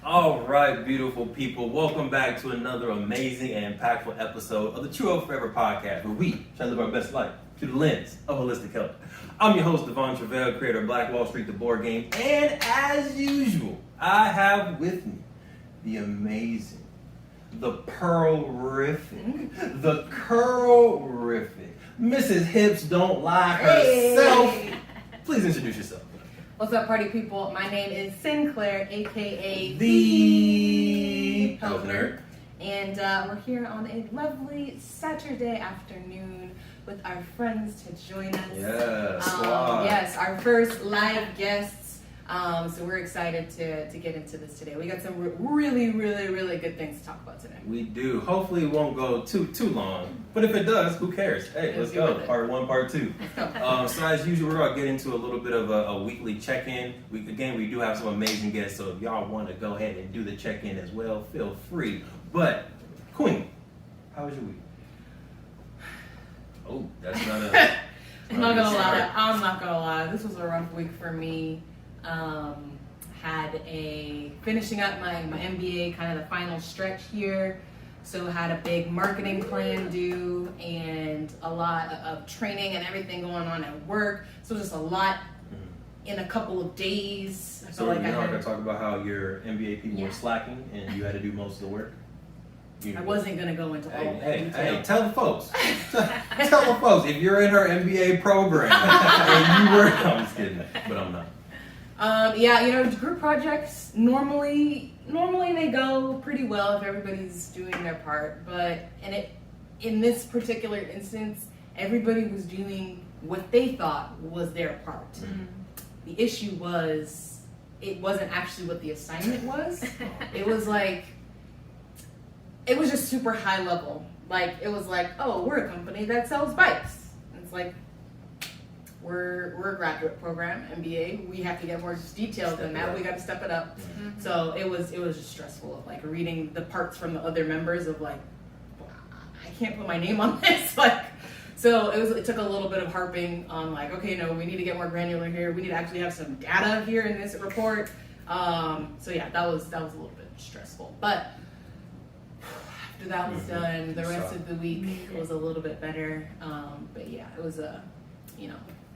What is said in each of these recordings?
All right, beautiful people. Welcome back to another amazing and impactful episode of the Truvel Forever podcast, where we try to live our best life through the lens of holistic health. I'm your host, Truvel, creator of Black Wall Street, the board game. And as usual, I have with me the amazing, the pearl-rific, the curl-rific, Mrs. Hips Don't Lie herself. Hey. Please introduce yourself. What's up, party people? My name is Sinclair, aka The Health Nerd. And we're here on a lovely Saturday afternoon with our friends to join us. Yes, yes, our first live guests. So we're excited to get into this today. We got some really good things to talk about today. We do. Hopefully it won't go too long. But if it does, who cares? Hey, let's go. Part 1, part 2. So as usual, we're going to get into a little bit of a weekly check-in. We do have some amazing guests, so if y'all want to go ahead and do the check-in as well, feel free. But, Queen, how was your week? Oh, that's not a... I'm not gonna lie. This was a rough week for me. Finishing up my MBA, kind of the final stretch here. So had a big marketing plan due and a lot of training and everything going on at work. So just a lot in a couple of days. So you're not going to talk about how your MBA people were slacking and you had to do most of the work? I wasn't going to go into all that detail. Hey, tell the folks. Tell the folks, if you're in her MBA program and you were... I'm just kidding, but I'm not. Group projects normally they go pretty well if everybody's doing their part, but in this particular instance, everybody was doing what they thought was their part. Mm-hmm. The issue was it wasn't actually what the assignment was. It was just super high level. Like it was like, oh, we're a company that sells bikes. And it's like, we're a graduate program, MBA. We have to get more detailed than that. We got to step it up. Mm-hmm. So it was just stressful, like reading the parts from the other members of like, I can't put my name on this. So it took a little bit of harping on like, okay, no, we need to get more granular here. We need to actually have some data here in this report. That was a little bit stressful. But after that was done, the rest of the week was a little bit better. It was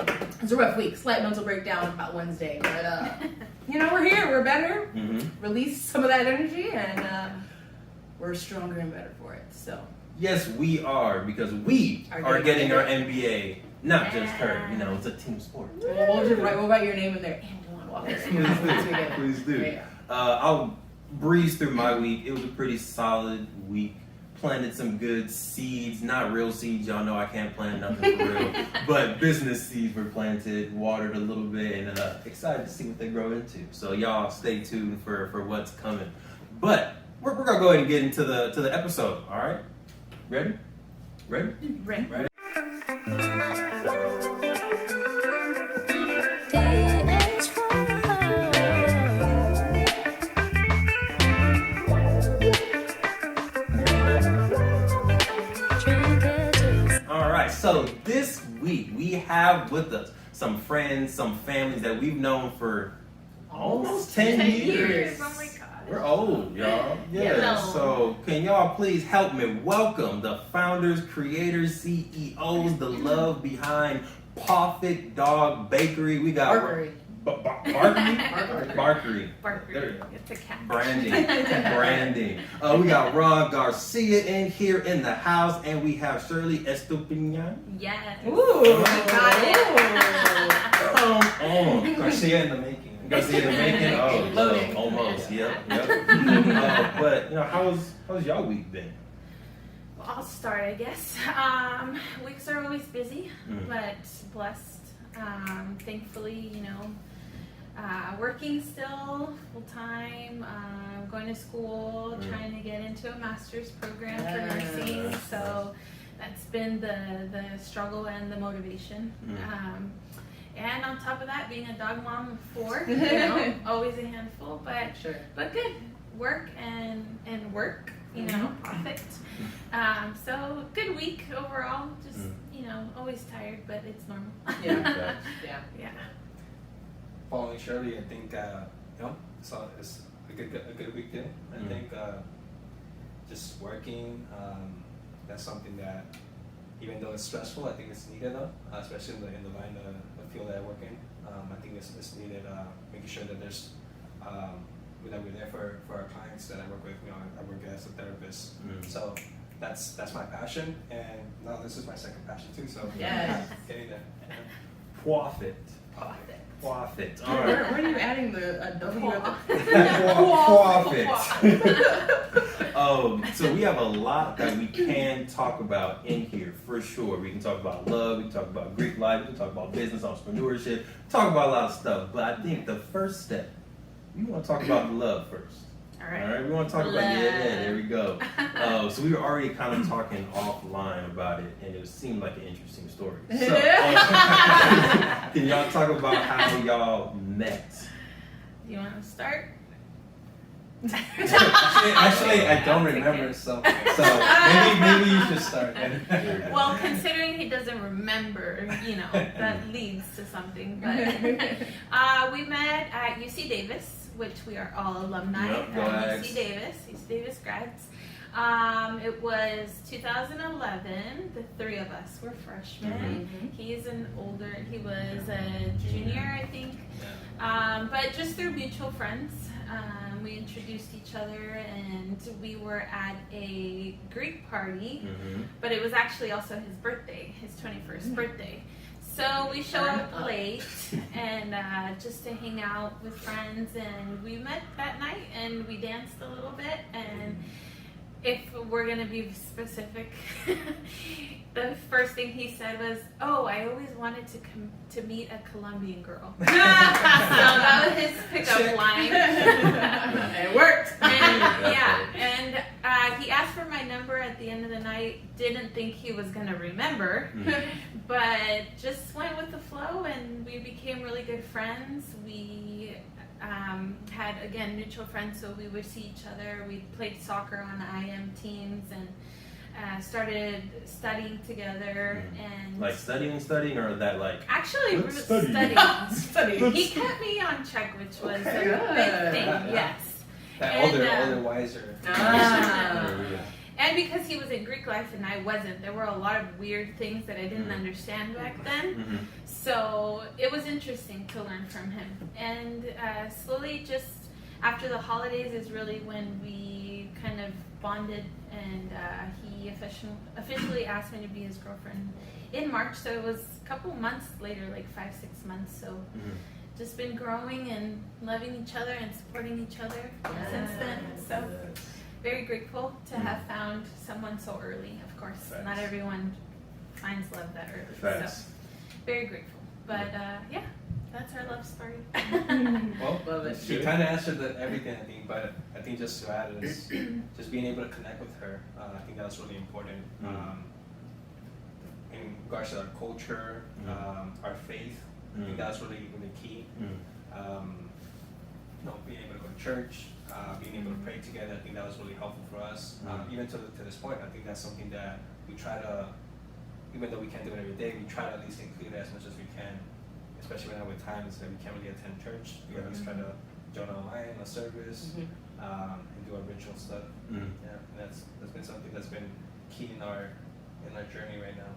it was a rough week. Slight mental breakdown about Wednesday, but we're here. We're better. Mm-hmm. Release some of that energy, and we're stronger and better for it. So yes, we are, because we are getting our MBA. Not just her. It's a team sport. We'll write your name in there. And Walker. Please do. Yeah. I'll breeze through my week. It was a pretty solid week. Planted some good seeds, not real seeds. Y'all know I can't plant nothing for real, but business seeds were planted, watered a little bit, and excited to see what they grow into. So y'all stay tuned for what's coming. But we're gonna go ahead and get into the episode. All right, ready? So this week we have with us some friends, some families that we've known for almost 10 years. Oh my God. We're old, y'all. Yeah. So can y'all please help me welcome the founders, creators, CEOs, the love behind Pawfect Dog Barkery. We got Barkery. Barkery. There you go. It's a cat. Branding. We got Ron Garcia in here in the house, and we have Shirley Estupinian. Yes. Ooh, got it. Garcia in the making. Oh, almost. Yep. But how's y'all week been? Well, I'll start, I guess. Weeks are always busy, but blessed. Thankfully, working still full time, going to school, trying to get into a master's program for nursing. So that's been the struggle and the motivation. And on top of that, being a dog mom of 4, always a handful, but good work and work. Perfect. So good week overall. Just always tired, but it's normal. Yeah. Following Shirley, I think it's a good week too. I think just working, that's something that, even though it's stressful, I think it's needed though, especially in the line of field that I work in. I think it's needed, making sure that there's that we're there for our clients that I work with. I work as a therapist, so that's my passion, and now this is my second passion too. So Yes. getting there. Pawfect. Pawfect. All right. Where are you adding the W at the Pawfect. So we have a lot that we can talk about in here for sure. We can talk about love, we can talk about Greek life, we can talk about business, entrepreneurship, talk about a lot of stuff. But I think the first step, we want to talk about the love first. All right. All right, we want to talk about there we go. So we were already kind of talking offline about it, and it seemed like an interesting story. So can y'all talk about how y'all met? Do you want to start? Actually, I don't remember, so maybe you should start. Well, considering he doesn't remember, that leads to something. But we met at UC Davis, which we are all alumni at UC Davis grads. It was 2011. The three of us were freshmen. He was a junior, I think. But just through mutual friends, we introduced each other, and we were at a Greek party, but it was actually also his birthday, his 21st birthday. So we showed up late and just to hang out with friends, and we met that night and we danced a little bit. And if we're gonna be specific, the first thing he said was, "Oh, I always wanted to meet a Colombian girl." So that was his pickup line. It worked. And he asked for my number at the end of the night. Didn't think he was gonna remember, but just went with the flow, and we became really good friends. We had, again, mutual friends, so we would see each other. We played soccer on the IM teams, and started studying together. And like studying, or that like actually studying. He kept me on check, which was a big thing. Yes. That older, wiser. And because he was in Greek life and I wasn't, there were a lot of weird things that I didn't understand back then. So it was interesting to learn from him. And slowly, just after the holidays is really when we kind of bonded, and he officially asked me to be his girlfriend in March. So it was a couple months later, like 5-6 months. So just been growing and loving each other and supporting each other since then. So very grateful to have found someone so early. Of course, not everyone finds love that early. So very grateful. But yeah, that's our love story. Well, she kind of answered everything, I think, but I think just to add is just being able to connect with her. I think that's really important. In regards to our culture, our faith, I think that's really, really key. Being able to go to church, being able to pray together, I think that was really helpful for us. Even to this point, I think that's something that we try to, even though we can't do it every day, we try to at least include it as much as we can, especially when with times that we can't really attend church. We at least try to join online, a service, and do our ritual stuff. Yeah, and that's been something that's been key in our journey right now,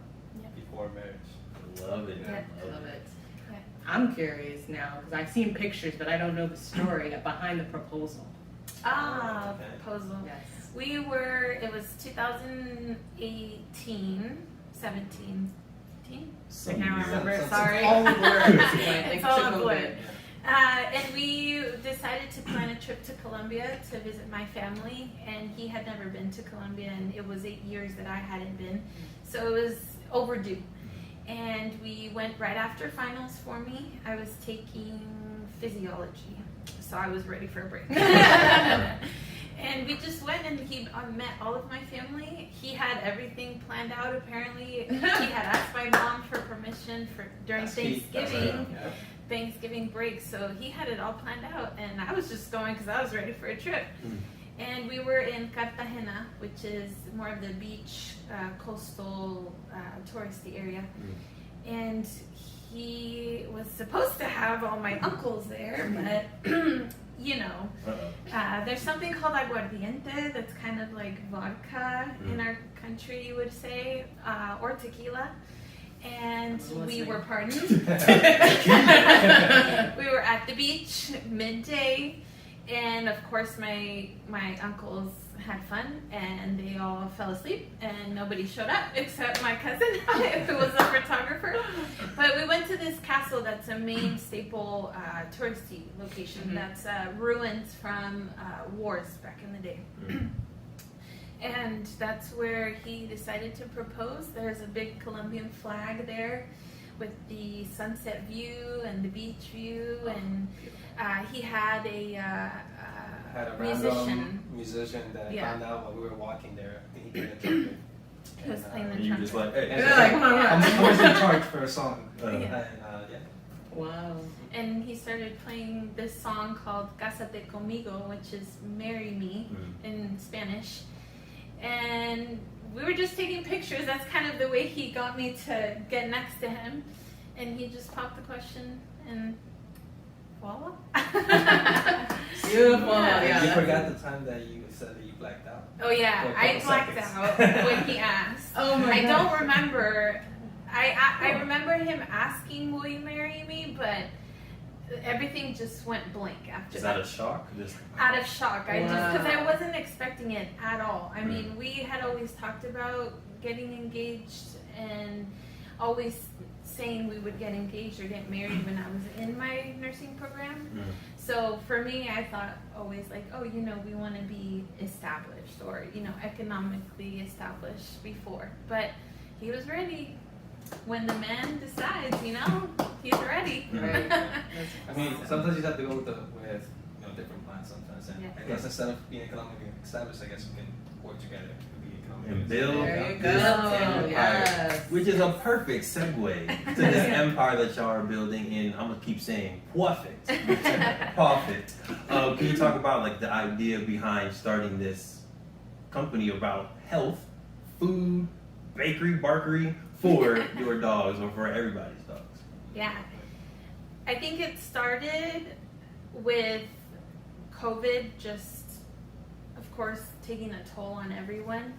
before marriage. Love it. Love it. I'm curious now, because I've seen pictures, but I don't know the story behind the proposal. Proposal. Yes. It was 2018, 17. I can't remember, sorry. It's all a blur. It's all a blur. And we decided to plan a trip to Colombia to visit my family, and he had never been to Colombia, and it was 8 years that I hadn't been, so it was overdue. And we went right after finals for me. I was taking physiology, so I was ready for a break. And we just went, and he met all of my family. He had everything planned out, apparently. He had asked my mom for permission during Thanksgiving break, so he had it all planned out, and I was just going because I was ready for a trip. And we were in Cartagena, which is more of the beach, coastal, touristy area. And he was supposed to have all my uncles there, but you know, there's something called aguardiente that's kind of like vodka in our country, you would say, or tequila. And we were partying. We were at the beach midday, and of course my uncles had fun, and they all fell asleep, and nobody showed up except my cousin, who was a photographer. But we went to this castle that's a main staple touristy location. That's ruins from wars back in the day. And that's where he decided to propose. There's a big Colombian flag there with the sunset view and the beach view, and he had a musician that I found out while we were walking there. I think he played the trumpet. He was playing the You trumpet. just like, hey, I was in charge for a song. Wow. And he started playing this song called Cásate Conmigo, which is Marry Me in Spanish. And we were just taking pictures. That's kind of the way he got me to get next to him. And he just popped the question, and voila. Beautiful. Yeah. You forgot the time that you said that you blacked out. Oh yeah, For a I couple blacked seconds. out when he asked. Oh my I God. don't remember. I remember him asking, "Will you marry me?" But everything just went blank after is that. that a shock? Just Out of shock. I just because I Wow. wasn't expecting it at all. I mean, we had always talked about getting engaged and always saying we would get engaged or get married when I was in my nursing program. So for me, I thought always like, oh, you know, we want to be established or, you know, economically established before. But he was ready. When the man decides, you know, he's ready. Right. I mean, sometimes you have to go with different plans sometimes. And Yeah. I guess instead of being economically established, I guess we can work together to be economically And build There you this go. empire, Yes. which is a perfect segue to this empire that y'all are building in. I'm gonna keep saying Pawfect. Pawfect. Can you talk about like the idea behind starting this company about health, food, bakery, barkery for your dogs or for everybody's dogs? Yeah. I think it started with COVID just, of course, taking a toll on everyone.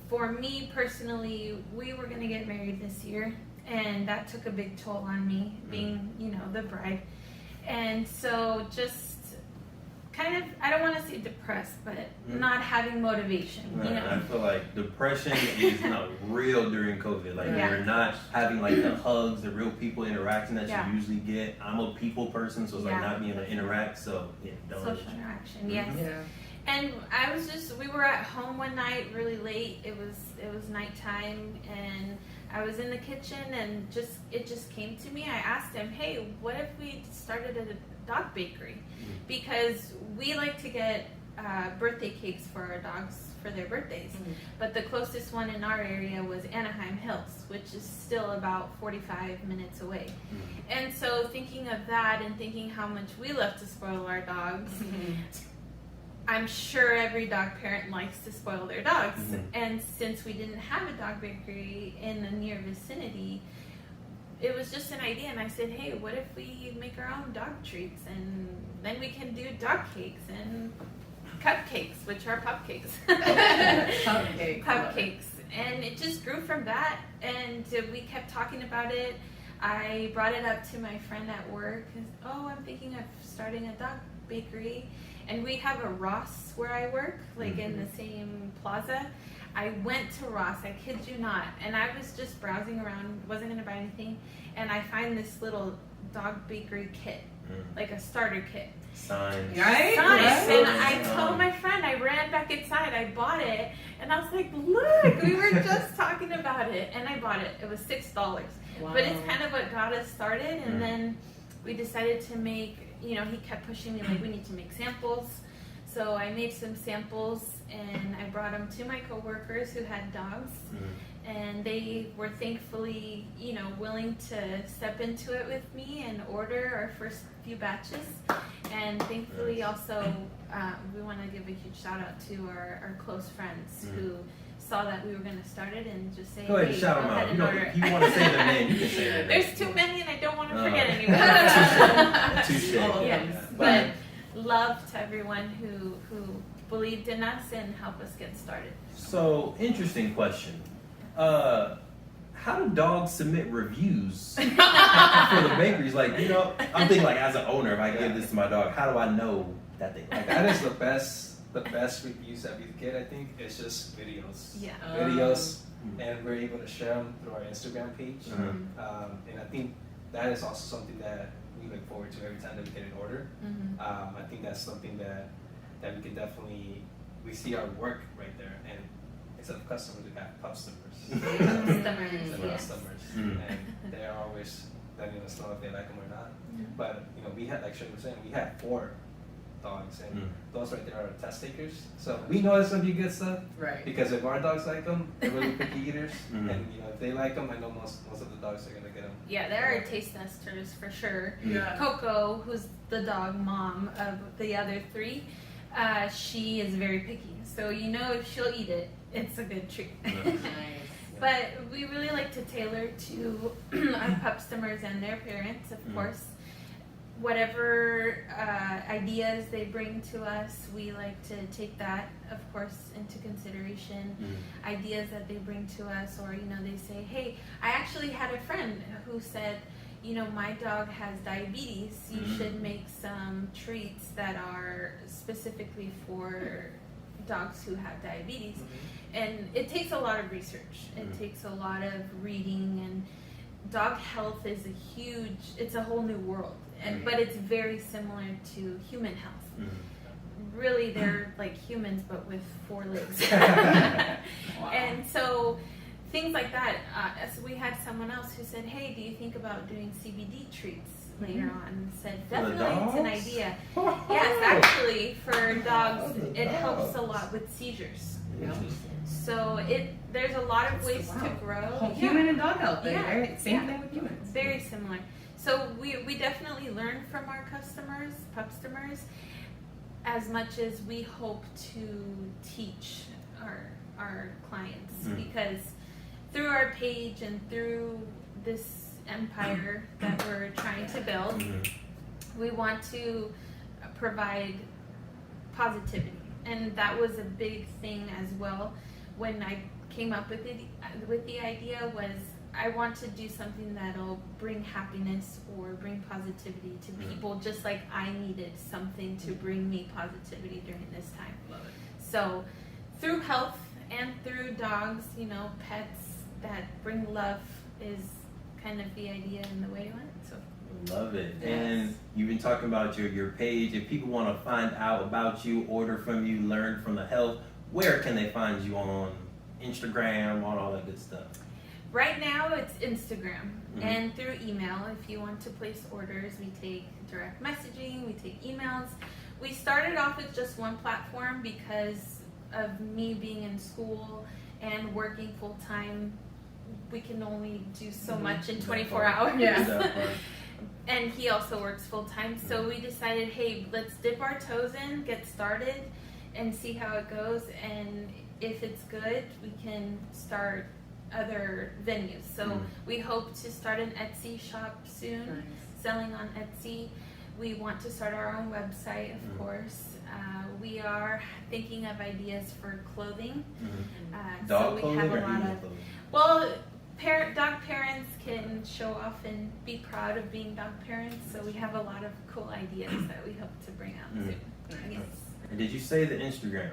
For me personally, we were going to get married this year, and that took a big toll on me, being, you know, the bride. And so just kind of, I don't want to say depressed, but not having motivation, you know. I feel like depression is not real during COVID. Like Yeah. you're not having like the hugs, the real people interaction that Yeah. you usually get. I'm a people person, so it's like Yeah. not being able to interact. So yeah, don't. Social interaction, yes. Yeah. And we were at home one night really late. It was nighttime, and I was in the kitchen, and it just came to me. I asked him, hey, what if we started a dog bakery? Because we like to get birthday cakes for our dogs for their birthdays. But the closest one in our area was Anaheim Hills, which is still about 45 minutes away. And so thinking of that and thinking how much we love to spoil our dogs, I'm sure every dog parent likes to spoil their dogs. And since we didn't have a dog bakery in the near vicinity, it was just an idea. And I said, hey, what if we make our own dog treats? And then we can do dog cakes and cupcakes, which are pupcakes. Pupcakes. And it just grew from that. And we kept talking about it. I brought it up to my friend at work. Oh, I'm thinking of starting a dog bakery. And we have a Ross where I work, like in the same plaza. I went to Ross, I kid you not, and I was just browsing around, wasn't going to buy anything, and I find this little dog bakery kit, like a starter kit. Signs. Right? Nice. Right. And I told my friend, I ran back inside, I bought it, and I was like, look, we were just talking about it, and I bought it. It was $6. Wow. But it's kind of what got us started, and then we decided to make, you know, he kept pushing me like, we need to make samples. So I made some samples, and I brought them to my coworkers who had dogs, and they were thankfully, you know, willing to step into it with me and order our first few batches. And thankfully also, we want to give a huge shout out to our close friends who saw that we were going to start it and just say, Go ahead and hey, shout go them ahead out. and order. If you want to say their name, you can say their name. There's too many and I don't want to forget Touche. anyone. Touche. Yes, but love to everyone who believed in us and helped us get started. So, interesting question. How do dogs submit reviews for the bakeries? Like, you know, I'm thinking like as an owner, if I give this to my dog, how do I know that they like That is the best reviews that we get, I think, is just videos. Yeah. Videos, and we're able to share them through our Instagram page. Mhm. And I think that is also something that we look forward to every time that we get an order. I think that's something that we can definitely, we see our work right there. And instead of customers, we have customers. Customers. And they're always letting us know if they like them or not. But, you know, we had, like Shirley was saying, we had 4 dogs, and those right there are test takers. So we know it's gonna be good stuff, Right. because if our dogs like them, they're really picky eaters, and you know if they like them, I know most of the dogs are gonna get them. Yeah, there are taste testers for sure. Yeah. Coco, who's the dog mom of the other 3, she is very picky. So you know if she'll eat it, it's a good treat. Nice. But we really like to tailor to our pupstomers and their parents, of course. Whatever ideas they bring to us, we like to take that, of course, into consideration. Ideas that they bring to us, or you know, they say, "Hey, I actually had a friend who said, you know, my dog has diabetes. You should make some treats that are specifically for dogs who have diabetes." And it takes a lot of research. It takes a lot of reading, and dog health is it's a whole new world. But it's very similar to human health. Really, they're like humans, but with 4 legs. And so things like that. So we had someone else who said, "Hey, do you think about doing CBD treats later on?" And said, "Definitely, it's an idea." Yes, actually, for dogs, it helps a lot with seizures. So there's a lot of ways to grow. Human and dog health, Yeah. right? Same thing with humans. Very similar. So we definitely learn from our pupstomers, as much as we hope to teach our clients, because through our page and through this empire that we're trying to build, we want to provide positivity. And that was a big thing as well. When I came up with the idea was, I want to do something that'll bring happiness or bring positivity to people, just like I needed something to bring me positivity during this time. Love it. So through health and through dogs, you know, pets that bring love is kind of the idea and the way it went. So Love it. Yes. And you've been talking about your page. If people want to find out about you, order from you, learn from the health, where can they find you? On Instagram, on all that good stuff? right now it's Instagram and through email. If you want to place orders, we take direct messaging, we take emails. We started off with just one platform because of me being in school and working full time. We can only do so much in 24 hours. Yeah. And he also works full time, so we decided, hey, let's dip our toes in, get started, and see how it goes. And if it's good, we can start other venues. So we hope to start an Etsy shop soon, selling on Etsy. We want to start our own website, of course. We are thinking of ideas for clothing. Dog so we clothing have a or lot human of, clothing? well, dog parents can show off and be proud of being dog parents. So we have a lot of cool ideas that we hope to bring out soon. Yes. And did you say the Instagram?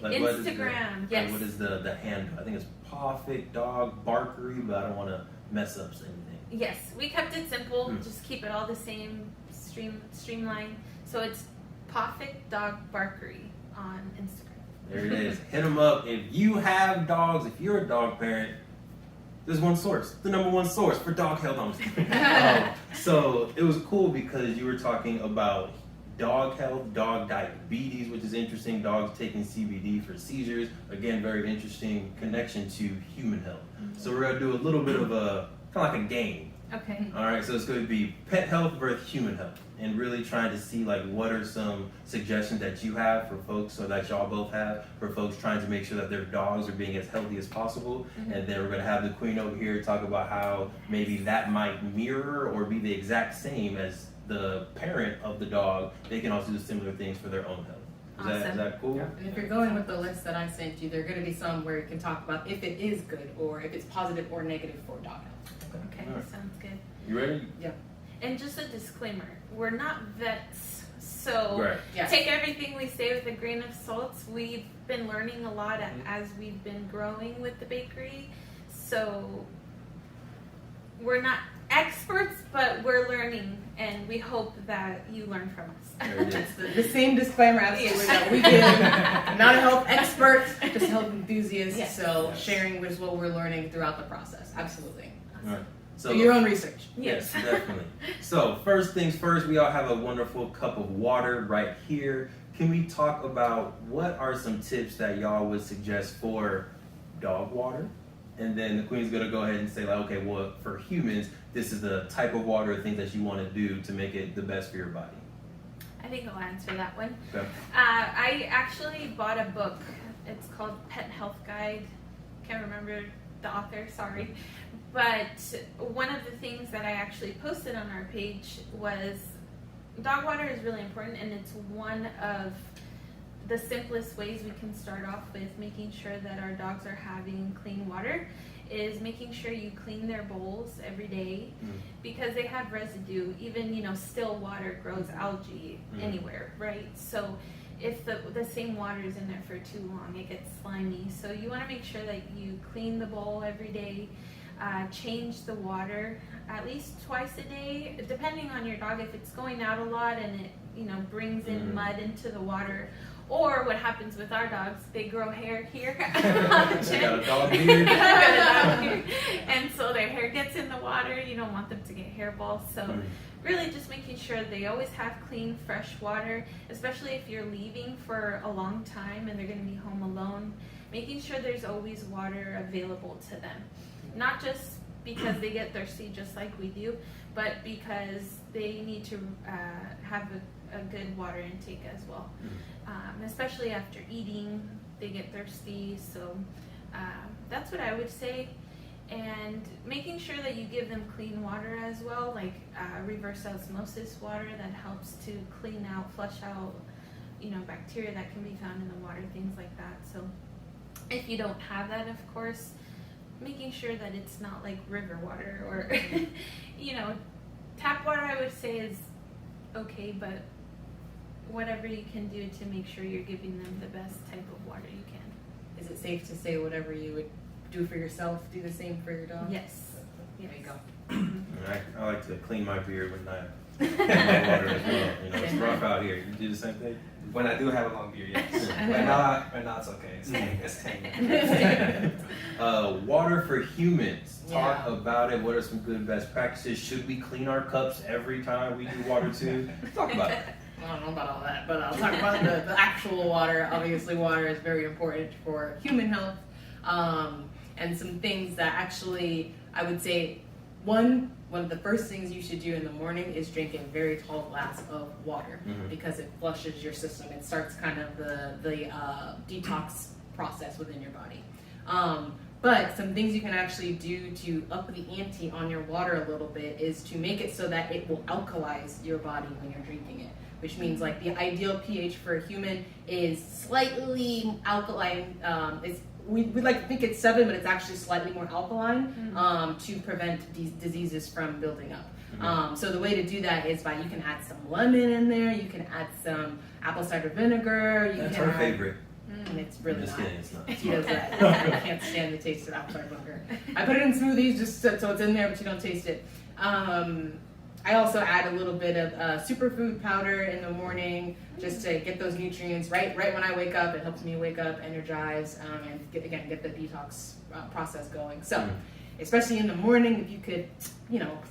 Instagram, what yes. What is the handle? I think it's Pawfect Dog Barkery, but I don't want to mess up anything. Yes, we kept it simple. Just keep it all the same, streamline. So it's Pawfect Dog Barkery on Instagram. There it is. Hit them up. If you have dogs, if you're a dog parent, there's one source, the number one source for dog health. I'm just kidding. So it was cool because you were talking about dog health, dog diabetes, which is interesting. Dogs taking CBD for seizures. Again, very interesting connection to human health. So we're gonna do a little bit of a kind of like a game Okay. All right, so it's going to be pet health versus human health, and really trying to see like what are some suggestions that you have for folks, or that y'all both have for folks trying to make sure that their dogs are being as healthy as possible. And then we're going to have the queen over here talk about how maybe that might mirror or be the exact same as the parent of the dog. They can also do similar things for their own health. Is that cool? And if you're going with the list that I sent you, there are going to be some where you can talk about if it is good or if it's positive or negative for dog health. Okay, Alright. sounds good. You ready? Yeah. And just a disclaimer, we're not vets, so Right. Yes. take everything we say with a grain of salt. We've been learning a lot as we've been growing with the bakery, so we're not experts, but we're learning, and we hope that you learn from us. There it is. The same disclaimer, absolutely, that we give. Not a health expert, just a health enthusiast. Yes. So sharing is what we're learning throughout the process. Absolutely. All right. So your own research. Yes, definitely. So first things first, we all have a wonderful cup of water right here. Can we talk about what are some tips that y'all would suggest for dog water? And then the queen's gonna go ahead and say like, okay, well, for humans, this is the type of water or things that you want to do to make it the best for your body. I think I'll answer that one. Okay. I actually bought a book. It's called Pet Health Guide. Can't remember the author, sorry. But one of the things that I actually posted on our page was dog water is really important, and it's one of the simplest ways we can start off with making sure that our dogs are having clean water is making sure you clean their bowls every day, because they have residue. Even still water grows algae anywhere, right? So if the same water is in there for too long, it gets slimy. So you want to make sure that you clean the bowl every day, change the water at least twice a day, depending on your dog. If it's going out a lot and it brings in mud into the water. Or what happens with our dogs, they grow hair here on the They chin. got a dog beard. And so their hair gets in the water. You don't want them to get hairballs. So really just making sure they always have clean, fresh water, especially if you're leaving for a long time and they're going to be home alone. Making sure there's always water available to them. Not just because they get thirsty just like we do, but because they need to have a good water intake as well. Especially after eating, they get thirsty. So that's what I would say. And making sure that you give them clean water as well, like reverse osmosis water that helps to clean out, flush out, bacteria that can be found in the water, things like that. So if you don't have that, of course, making sure that it's not like river water or, tap water, I would say is okay, but whatever you can do to make sure you're giving them the best type of water you can. Is it safe to say whatever you would do for yourself, do the same for your dog? Yes. There you go. I like to clean my beard when I have water as well. It's rough out here. You do the same thing? When I do have a long beard, yes. Right now it's okay. It's tame. Water for humans. Talk Yeah. about it. What are some good best practices? Should we clean our cups every time we do water too? Talk about it. I don't know about all that, but I'll talk about the actual water. Obviously, water is very important for human health. And some things that actually, I would say, one of the first things you should do in the morning is drink a very tall glass of water, because it flushes your system. It starts kind of the detox process within your body. But some things you can actually do to up the ante on your water a little bit is to make it so that it will alkalize your body when you're drinking it, which means like the ideal pH for a human is slightly alkaline. We'd like to think it's 7, but it's actually slightly more alkaline to prevent these diseases from building up. So the way to do that is you can add some lemon in there, you can add some apple cider vinegar. That's her favorite. It's really Just not. kidding, it's not. She does that. I can't stand the taste of apple cider vinegar. I put it in smoothies just so it's in there, but you don't taste it. I also add a little bit of superfood powder in the morning just to get those nutrients right when I wake up. It helps me wake up, energize, and get the detox process going. So, especially in the morning, if you could,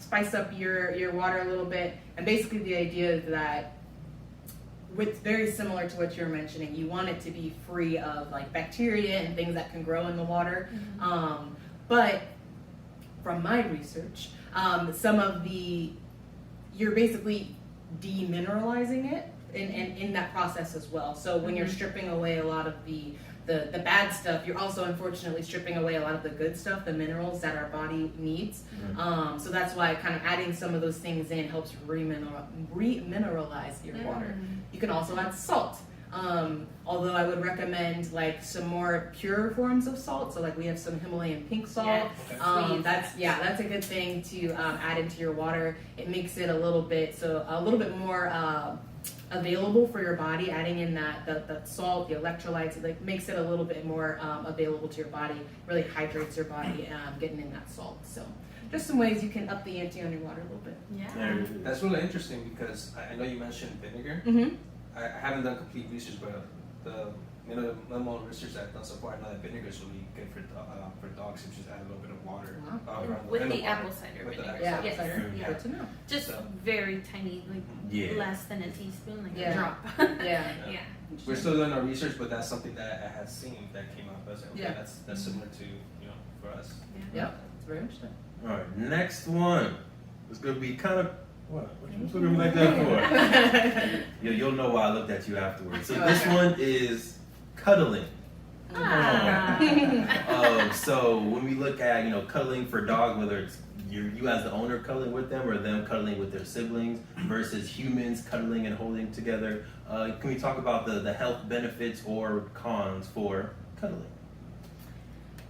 spice up your water a little bit. And basically, the idea is that it's very similar to what you're mentioning. You want it to be free of like bacteria and things that can grow in the water. But from my research, some of you're basically demineralizing it in that process as well. So when you're stripping away a lot of the bad stuff, you're also unfortunately stripping away a lot of the good stuff, the minerals that our body needs. So that's why kind of adding some of those things in helps re-mineralize your water. You can also add salt. Although I would recommend like some more pure forms of salt. So like we have some Himalayan pink salt. Yes. That's a good thing to add into your water. It makes it a little bit more available for your body. Adding in that salt, the electrolytes, it like makes it a little bit more available to your body. Really hydrates your body. Getting in that salt. So just some ways you can up the ante on your water a little bit. Yeah. That's really interesting because I know you mentioned vinegar. I haven't done complete research, but the minimal research that I've done so far, I know that vinegar is really good for dogs. If you just add a little bit of water with the apple cider vinegar. Yes. Yeah. Good to know. Just very tiny, like less than a teaspoon, like a drop. Yeah. We're still doing our research, but that's something that I had seen that came up. I was like, okay, that's similar to for us. Yeah. It's very interesting. All right, next one. It's gonna be kind of what? What's looking at me like that for? You'll know why I looked at you afterwards. So this one is cuddling. So when we look at cuddling for dogs, whether it's you as the owner cuddling with them or them cuddling with their siblings versus humans cuddling and holding together, can we talk about the health benefits or cons for cuddling?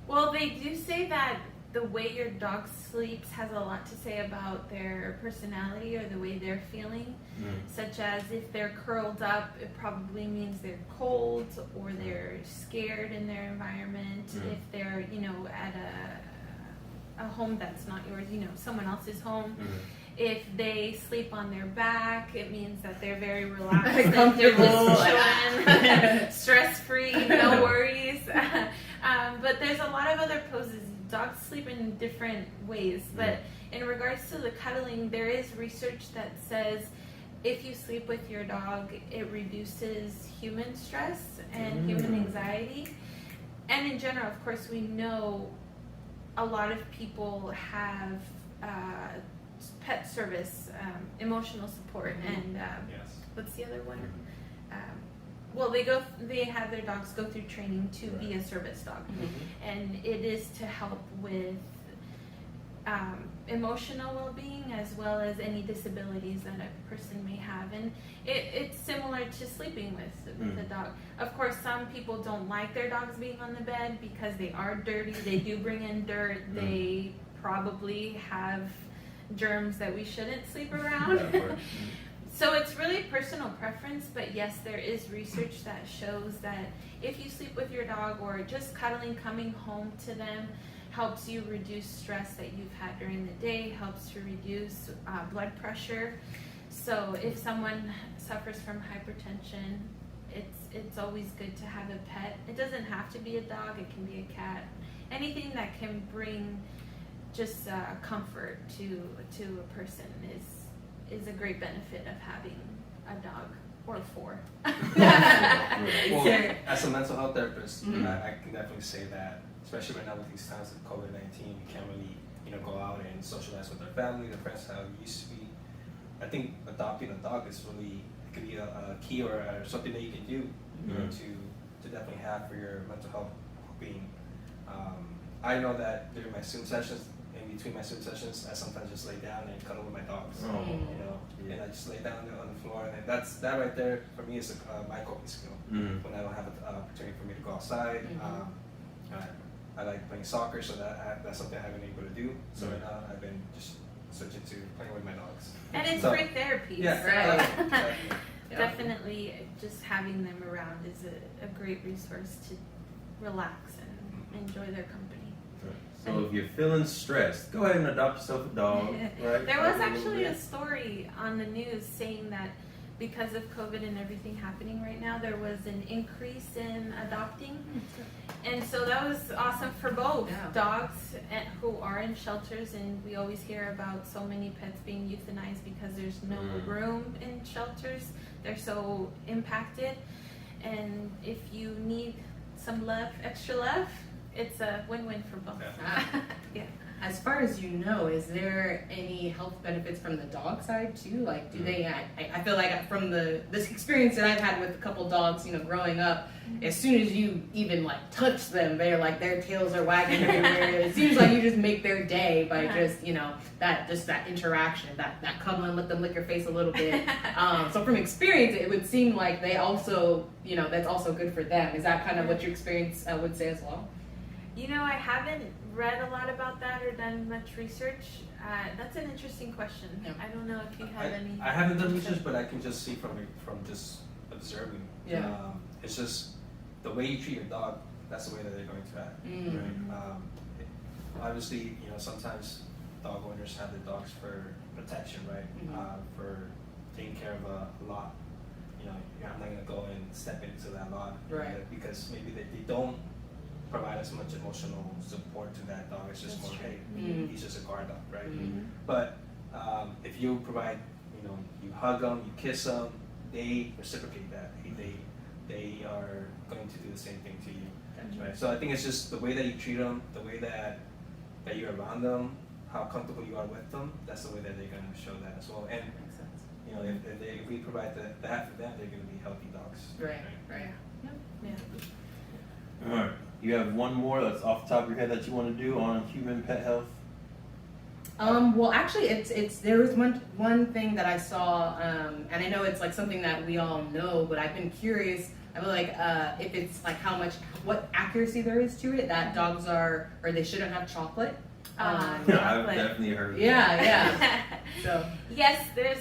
Well, they do say that the way your dog sleeps has a lot to say about their personality or the way they're feeling, such as if they're curled up, it probably means they're cold or they're scared in their environment. If they're, at a home that's not yours, someone else's home. If they sleep on their back, it means that they're very relaxed and they're just chilling, stress-free, no worries. But there's a lot of other poses. Dogs sleep in different ways, but in regards to the cuddling, there is research that says if you sleep with your dog, it reduces human stress and human anxiety. And in general, of course, we know a lot of people have pet service, emotional support, and what's the other one? Well, they have their dogs go through training to be a service dog, and it is to help with emotional well-being as well as any disabilities that a person may have, and it's similar to sleeping with the dog. Of course, some people don't like their dogs being on the bed because they are dirty. They do bring in dirt. They probably have germs that we shouldn't sleep around. So it's really personal preference, but yes, there is research that shows that if you sleep with your dog or just cuddling, coming home to them, helps you reduce stress that you've had during the day, helps to reduce blood pressure. So if someone suffers from hypertension, it's always good to have a pet. It doesn't have to be a dog, it can be a cat. Anything that can bring just comfort to a person is a great benefit of having a dog or four. Well, as a mental health therapist, I can definitely say that, especially right now with these times of COVID-19, we can't really go out and socialize with our family, the friends how it used to be. I think adopting a dog is really could be a key or something that you can do to definitely have for your mental health being. I know that during my swim sessions, in between my swim sessions, I sometimes just lay down and cuddle with my dogs. And I just lay down on the floor, and that right there for me is my coping skill. When I don't have an opportunity for me to go outside, I like playing soccer, so that's something I haven't been able to do. So right now I've been just switching to playing with my dogs. And it's free therapy. Yeah, so exactly. definitely just having them around is a great resource to relax and enjoy their company. So if you're feeling stressed, go ahead and adopt yourself a dog. Right? There was actually a story on the news saying that because of COVID and everything happening right now, there was an increase in adopting. And so that was awesome for both dogs who are in shelters, and we always hear about so many pets being euthanized because there's no room in shelters. They're so impacted. And if you need some love, extra love, it's a win-win for both. Yeah. As far as you know, is there any health benefits from the dog side too? Like, do they? I feel like from this experience that I've had with a couple dogs, growing up, as soon as you even like touch them, they're like their tails are wagging everywhere. It seems like you just make their day by just that interaction, that cuddling, let them lick your face a little bit. So from experience, it would seem like they also, that's also good for them. Is that kind of what your experience would say as well? I haven't read a lot about that or done much research. That's an interesting question. Yeah. I don't know if you have any. I haven't done research, but I can just see from just observing. Yeah. It's just the way you treat your dog. That's the way that they're going to act. Right? Obviously, sometimes dog owners have their dogs for protection, right? For taking care of a lot. I'm not gonna go and step into that lot, right? Because maybe they don't provide as much emotional support to that dog. It's just That's more, true. hey, he's just a guard dog, right? But if you provide, you hug them, you kiss them, they reciprocate that. They are going to do the same thing to you, right? So I think it's just the way that you treat them, the way that you're around them, how comfortable you are with them. That's the way that they're going to show that as well. And if we provide that for them, they're going to be healthy dogs. Right. Yeah. All right. You have one more that's off the top of your head that you want to do on human pet health? Well, actually, there was one thing that I saw, and I know it's like something that we all know, but I've been curious. I feel like if it's like what accuracy there is to it, that dogs or they shouldn't have chocolate. I've definitely heard of that. Yeah. So yes, there's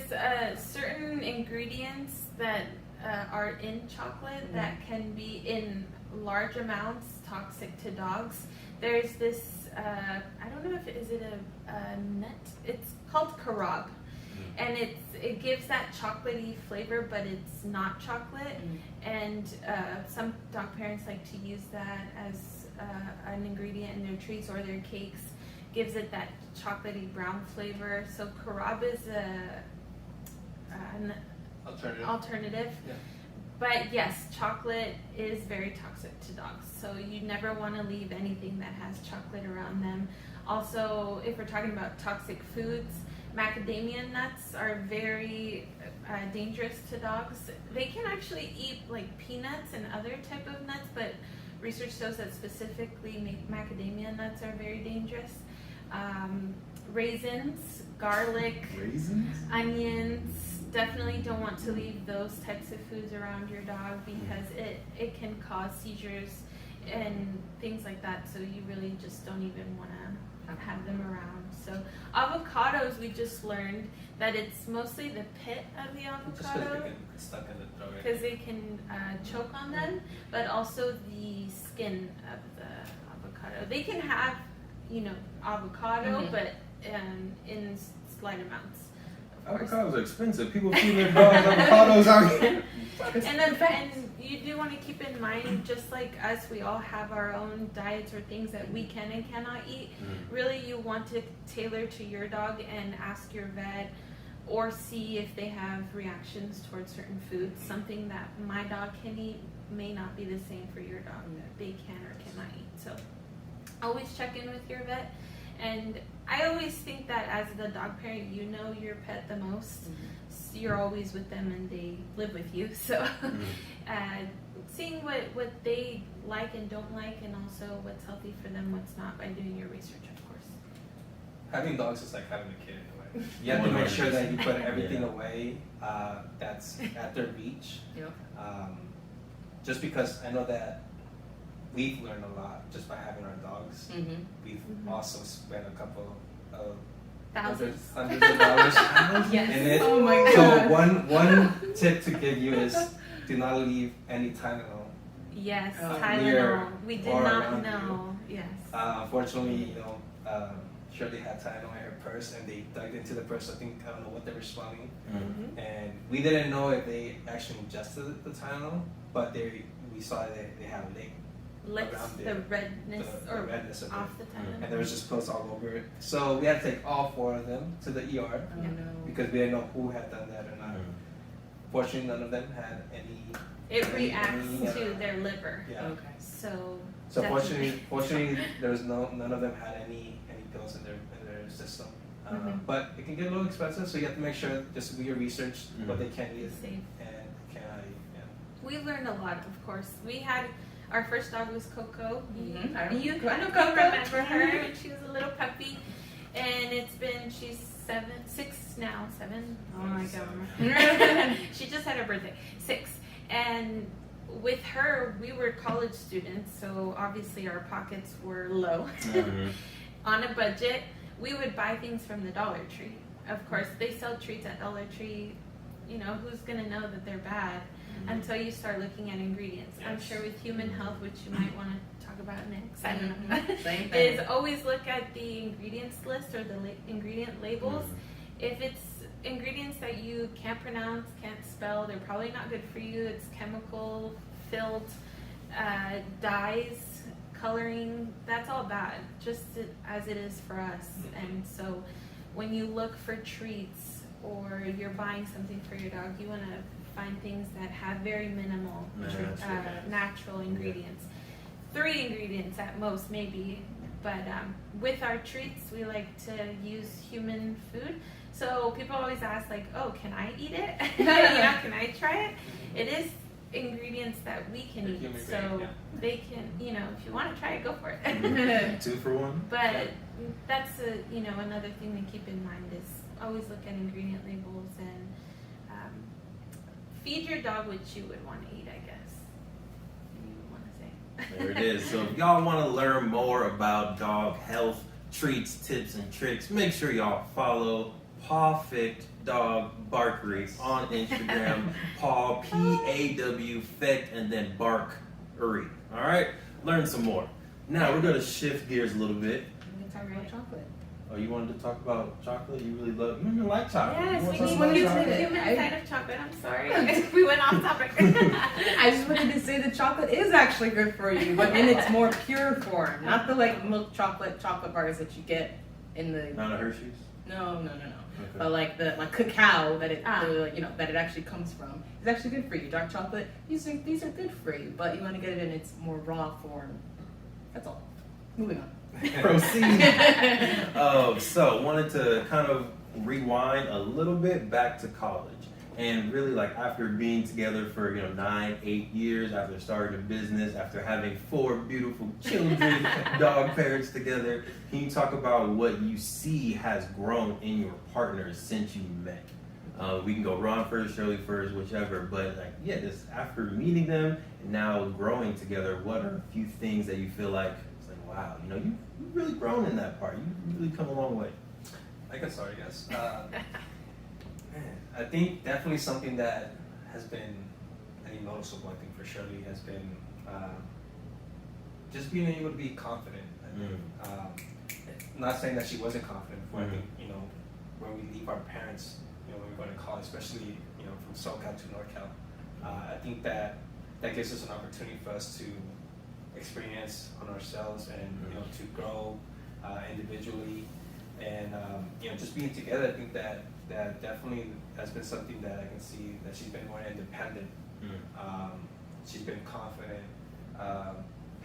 certain ingredients that are in chocolate that can be in large amounts toxic to dogs. There's this I don't know if is it a nut. It's called carob, and it gives that chocolatey flavor, but it's not chocolate. And some dog parents like to use that as an ingredient in their treats or their cakes. Gives it that chocolatey brown flavor. So carob is an alternative. Yeah. But yes, chocolate is very toxic to dogs. So you never want to leave anything that has chocolate around them. Also, if we're talking about toxic foods, macadamia nuts are very dangerous to dogs. They can actually eat like peanuts and other type of nuts, but research shows that specifically macadamia nuts are very dangerous. Raisins, garlic, onions, definitely don't want to leave those types of foods around your dog because it can cause seizures and things like that. So you really just don't even want to have them around. So avocados, we just learned that it's mostly the pit of the avocado because they can choke on them, but also the skin of the avocado. They can have avocado, but in slight amounts. Avocados are expensive. People feed their dogs avocados out here. And you do want to keep in mind, just like us, we all have our own diets or things that we can and cannot eat. Really, you want to tailor to your dog and ask your vet or see if they have reactions towards certain foods. Something that my dog can eat may not be the same for your dog that they can or cannot eat. So always check in with your vet. And I always think that as the dog parent, you know your pet the most. So you're always with them and they live with you. So seeing what they like and don't like, and also what's healthy for them, what's not, by doing your research, of course. Having dogs is like having a kid in a way. You have to make sure that you put everything away that's at their reach. Just because I know that we've learned a lot just by having our dogs. We've also spent a couple of Thousands. hundreds of dollars Yes. in it. Oh my God. So one tip to give you is do not leave any Tylenol. Yes, Oh. Tylenol. We did or not around know. Yes. Unfortunately, Shirley had Tylenol in her purse, and they dug into the purse. I don't know what they were smelling, and we didn't know if they actually ingested the Tylenol, but we saw that they had Licks around the redness the redness of off it. the Tylenol. And there was just pills all over it. So we had to take all 4 of them to the ER because we didn't know who had done that or not. Fortunately, none of them had any It reacts to their liver. Yeah. Okay. So So fortunately, there's none of them had any pills in their system. But it can get a little expensive, so you have to make sure just do your research what they can eat safe. and cannot eat. Yeah. We learned a lot, of course. We had our first dog was Coco. I You know kind of Coco. remember her when she was a little puppy, and she's 6 now. 7. Oh my god. She just had her birthday. 6, and with her, we were college students, so obviously our pockets were low. On a budget, we would buy things from the Dollar Tree. Of course, they sell treats at Dollar Tree. You know, who's gonna know that they're bad until you start looking at ingredients? Yes. I'm sure with human health, which you might want to talk about next, I don't know, Same thing. is always look at the ingredients list or the ingredient labels. If it's ingredients that you can't pronounce, can't spell, they're probably not good for you. It's chemical filled dyes, coloring, that's all bad, just as it is for us. And so when you look for treats or you're buying something for your dog, you want to find things that have very minimal natural ingredients. 3 ingredients at most, maybe. But with our treats, we like to use human food. So people always ask, like, oh, can I eat it? You know, can I try it? It is ingredients that we can eat. So they can, you know, if you want to try it, go for it. 2 for 1. But that's another thing to keep in mind is always look at ingredient labels and feed your dog what you would want to eat, I guess. You want to say. There it is. So if y'all want to learn more about dog health, treats, tips, and tricks, make sure y'all follow Pawfect Dog Barkery on Instagram. Paw, P-A-W, Fect, and then Barkery. All right? Learn some more. Now we're going to shift gears a little bit. We can talk about chocolate. Oh, you wanted to talk about chocolate? You really like chocolate. Yes, You we wanna need talk to about get to the chocolate? human side of chocolate. I'm sorry. We went off topic. I just wanted to say that chocolate is actually good for you, but in its more pure form, not the like milk chocolate bars that you get in the. Not a Hershey's? No. Okay. But like the cacao that that it actually comes from is actually good for you. Dark chocolate, these are good for you, but you want to get it in its more raw form. That's all. Moving on. Proceed. So wanted to kind of rewind a little bit back to college, and really like after being together for 9, 8 years, after starting a business, after having 4 beautiful children, dog parents together, can you talk about what you see has grown in your partners since you met? We can go Ron first, Shirley first, whichever. But just after meeting them and now growing together, what are a few things that you feel like it's like, wow, you've really grown in that part. You've really come a long way. I can start, I guess. I think definitely something that has been noticeable, I think for Shirley, has been just being able to be confident. Not saying that she wasn't confident before. I think when we leave our parents, when we go to college, especially from SoCal to NorCal, I think that gives us an opportunity for us to experience on ourselves and to grow individually and just being together. I think that definitely has been something that I can see that she's been more independent. She's been confident,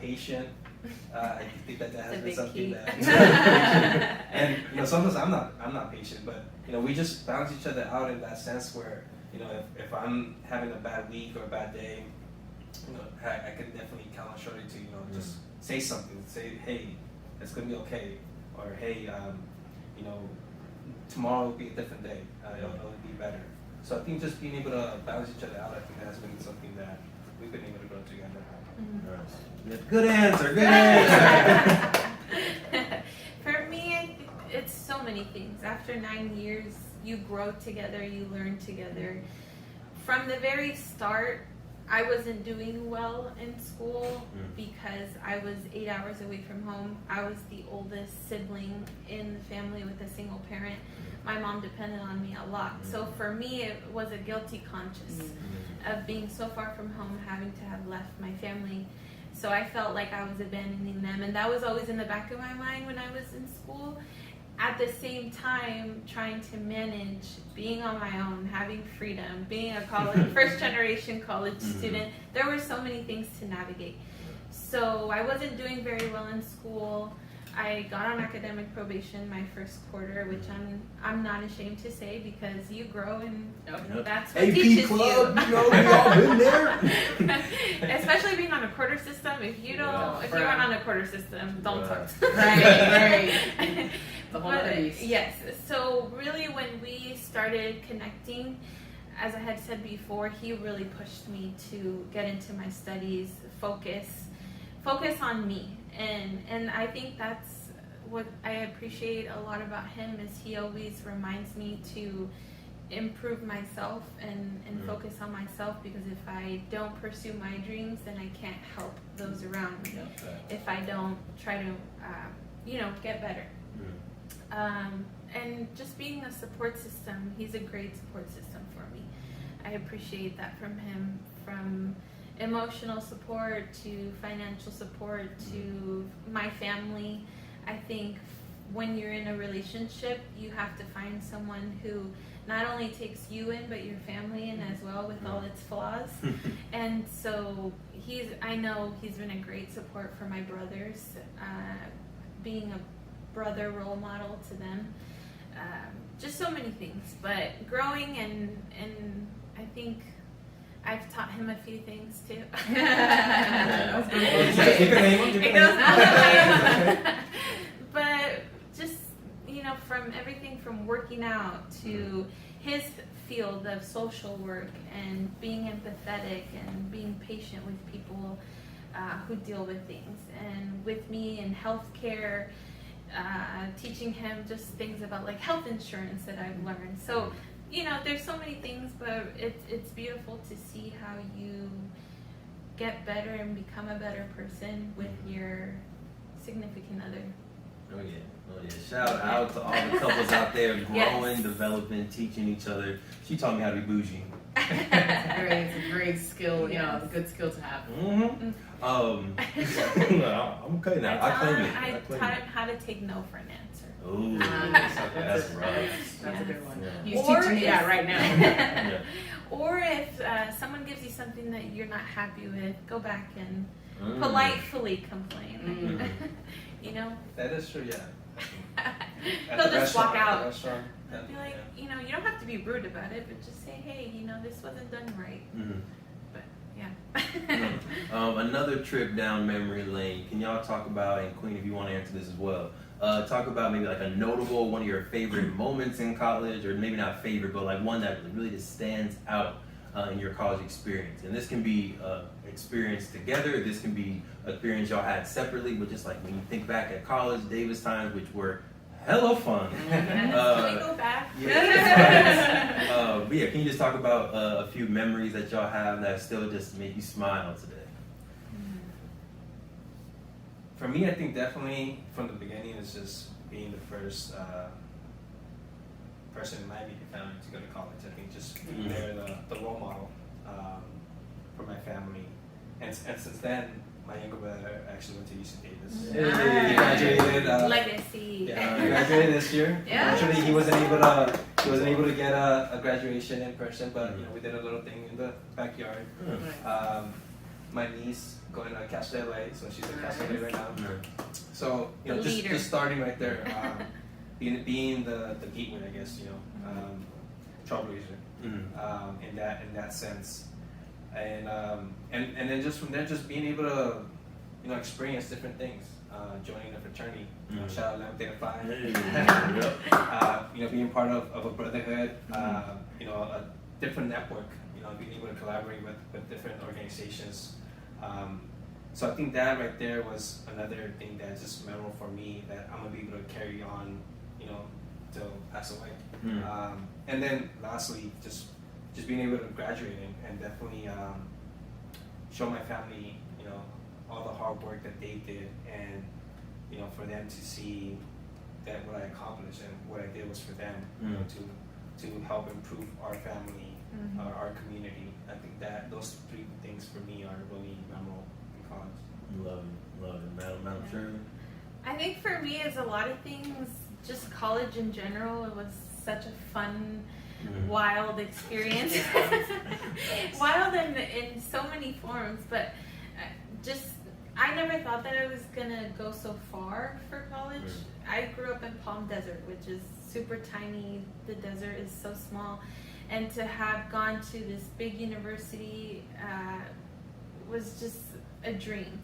patient. I think that has been something that and sometimes I'm not patient, but we just balance each other out in that sense where if I'm having a bad week or a bad day, I can definitely count on Shirley to just say something, say, hey, it's gonna be okay, or hey, tomorrow will be a different day. It'll be better. So I think just being able to balance each other out, I think that has been something that we've been able to grow together. Good answer. Good answer. For me, I think it's so many things. After 9 years, you grow together, you learn together. From the very start, I wasn't doing well in school because I was 8 hours away from home. I was the oldest sibling in the family with a single parent. My mom depended on me a lot. So for me, it was a guilty conscience of being so far from home, having to have left my family. So I felt like I was abandoning them. And that was always in the back of my mind when I was in school. at the same time trying to manage being on my own, having freedom, being a first generation college student. There were so many things to navigate. So I wasn't doing very well in school. I got on academic probation my first quarter, which I'm not ashamed to say, because you grow and that's what AP teaches club, you. you know, we all been there. Especially being on a quarter system. If you don't, if you aren't on a quarter system, don't talk to me. Right. The whole But, piece. yes. So really, when we started connecting, as I had said before, he really pushed me to get into my studies, focus on me. And I think that's what I appreciate a lot about him, is he always reminds me to improve myself and focus on myself, because if I don't pursue my dreams, then I can't help those around me. If I don't try to, get better. And just being a support system, he's a great support system for me. I appreciate that from him, from emotional support to financial support to my family. I think when you're in a relationship, you have to find someone who not only takes you in, but your family in as well, with all its flaws. And so I know he's been a great support for my brothers, being a brother role model to them. Just so many things, but growing and I think I've taught him a few things too. It goes both ways. But just, from everything from working out to his field of social work and being empathetic and being patient with people who deal with things, and with me in healthcare, teaching him just things about like health insurance that I've learned. So there's so many things, but it's beautiful to see how you get better and become a better person with your significant other. Oh yeah. Shout out to all the couples out there growing, developing, teaching each other. She taught me how to be bougie. It's a great skill, a good skill to have. I'm okay now. I taught him how to take no for an answer. Ooh, that's right. That's a good one. Yeah. He's teaching me that right now. Or if someone gives you something that you're not happy with, go back and politely complain. That is true, yeah. He'll just walk out. I'd be like, you don't have to be rude about it, but just say, hey, this wasn't done right. But yeah. Another trip down memory lane. Can y'all talk about, and Queen, if you want to answer this as well, talk about maybe like a notable, one of your favorite moments in college, or maybe not favorite, but like one that really just stands out in your college experience. And this can be experience together, this can be experience y'all had separately, but just like when you think back at college, Davis times, which were hella fun. Can we go back? But yeah, can you just talk about a few memories that y'all have that still just make you smile today? For me, I think definitely from the beginning is just being the first person in my immediate family to go to college. I think just being there, the role model for my family. And since then, my younger brother actually went to UC Davis. He graduated. Legacy. Yeah, he graduated this year. Yeah. Actually, he wasn't able to get a graduation in person, but we did a little thing in the backyard. My niece going to Castle LA, so she's at Castle LA right now. So just starting right there, being the gateway, I guess, trailblazer in that sense, and then just from there, just being able to experience different things, joining a fraternity, shout out Lamp Theta Phi, being part of a brotherhood, a different network, being able to collaborate with different organizations. So I think that right there was another thing that's just memorable for me, that I'm gonna be able to carry on, till pass away. And then lastly, just being able to graduate and definitely show my family, all the hard work that they did, and for them to see that what I accomplished and what I did was for them, to help improve our family, our community. I think that those three things for me are really memorable in college. Love it, Madam Shirley. I think for me, it's a lot of things, just college in general, it was such a fun, wild experience. Wild in so many forms, but just, I never thought that I was gonna go so far for college. I grew up in Palm Desert, which is super tiny. The desert is so small. And to have gone to this big university was just a dream.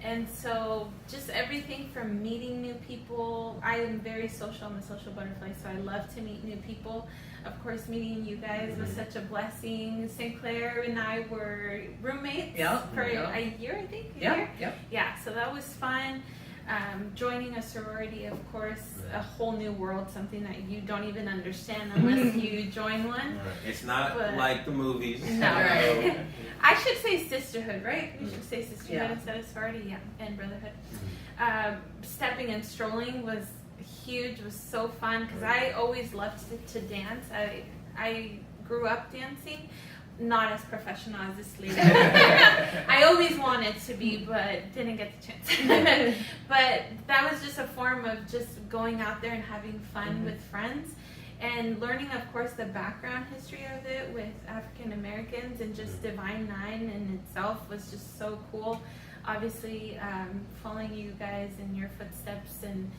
And so just everything from meeting new people. I am very social. I'm a social butterfly, so I love to meet new people. Of course, meeting you guys was such a blessing. Sinclair and I were roommates for a year, I think. Yeah, so that was fun. Joining a sorority, of course, a whole new world, something that you don't even understand unless you join one. It's not like the movies. No, right. I should say sisterhood, right? We should say sisterhood instead of sorority, and brotherhood. Stepping and strolling was huge, was so fun, because I always loved to dance. I grew up dancing. Not as professional as this lady. I always wanted to be, but didn't get the chance. But that was just a form of just going out there and having fun with friends, and learning, of course, the background history of it with African Americans, and just Divine Nine in itself was just so cool. Obviously, following you guys in your footsteps and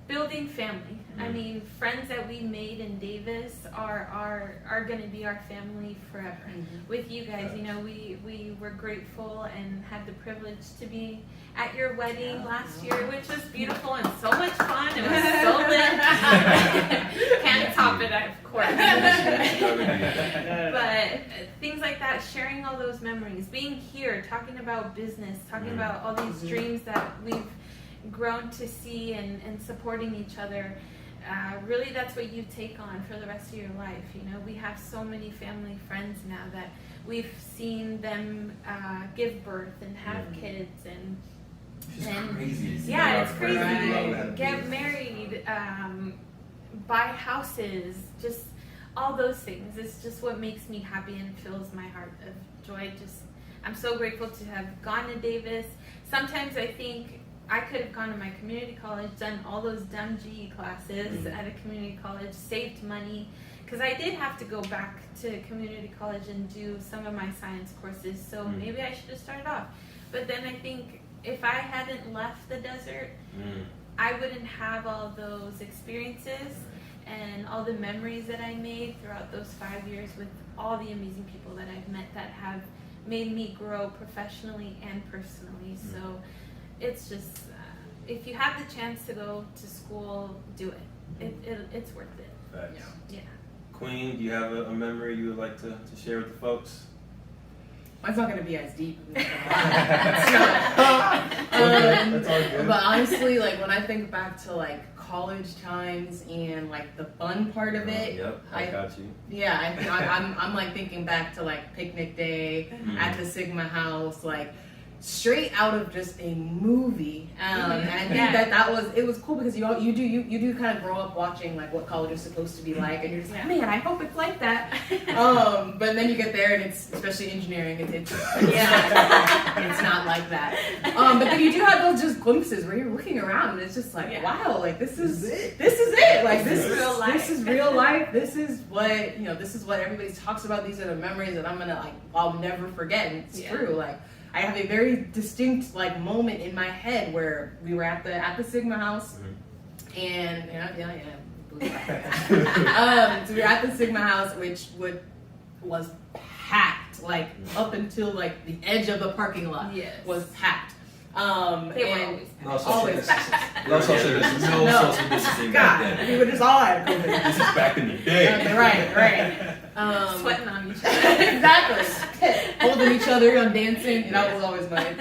building family. I mean, friends that we made in Davis are going to be our family forever. With you guys, you know, we were grateful and had the privilege to be at your wedding last year, which was beautiful and so much fun. It was so lit. Can't top it, of course. But things like that, sharing all those memories, being here, talking about business, talking about all these dreams that we've grown to see, and supporting each other. Really, that's what you take on for the rest of your life. You know, we have so many family friends now that we've seen them give birth and have kids, and crazy. Yeah, it's crazy. Get married, buy houses, just all those things. It's just what makes me happy and fills my heart of joy. Just, I'm so grateful to have gone to Davis. Sometimes I think I could have gone to my community college, done all those dumb GE classes at a community college, saved money, because I did have to go back to community college and do some of my science courses, so maybe I should have started off. But then I think if I hadn't left the desert, I wouldn't have all those experiences and all the memories that I made throughout those 5 years with all the amazing people that I've met that have made me grow professionally and personally. So it's just, if you have the chance to go to school, do it. It's worth it. Facts. Yeah. Queen, do you have a memory you would like to share with the folks? Mine's not going to be as deep. That's all good. But honestly, like when I think back to like college times and like the fun part of it, Yep, I got you. Yeah, I'm like thinking back to like picnic day at the Sigma House, like straight out of just a movie. And I think it was cool because you do kind of grow up watching like what college is supposed to be like, and you're just like, man, I hope it's like that. But then you get there and it's, especially engineering, it's not like that. But then you do have those just glimpses where you're looking around and it's just like, wow, like this is it. Like this is real life. This is real life. This is what everybody talks about. These are the memories that I'll never forget. And it's true. Like I have a very distinct like moment in my head where we were at the Sigma House, and so we were at the Sigma House, which was packed, like up until like the edge of the parking lot was packed. They were always packed. No social distancing back then. We were just all at COVID. This is back in the day. Right. Sweating on each other. Exactly. Holding each other and dancing. And that was always my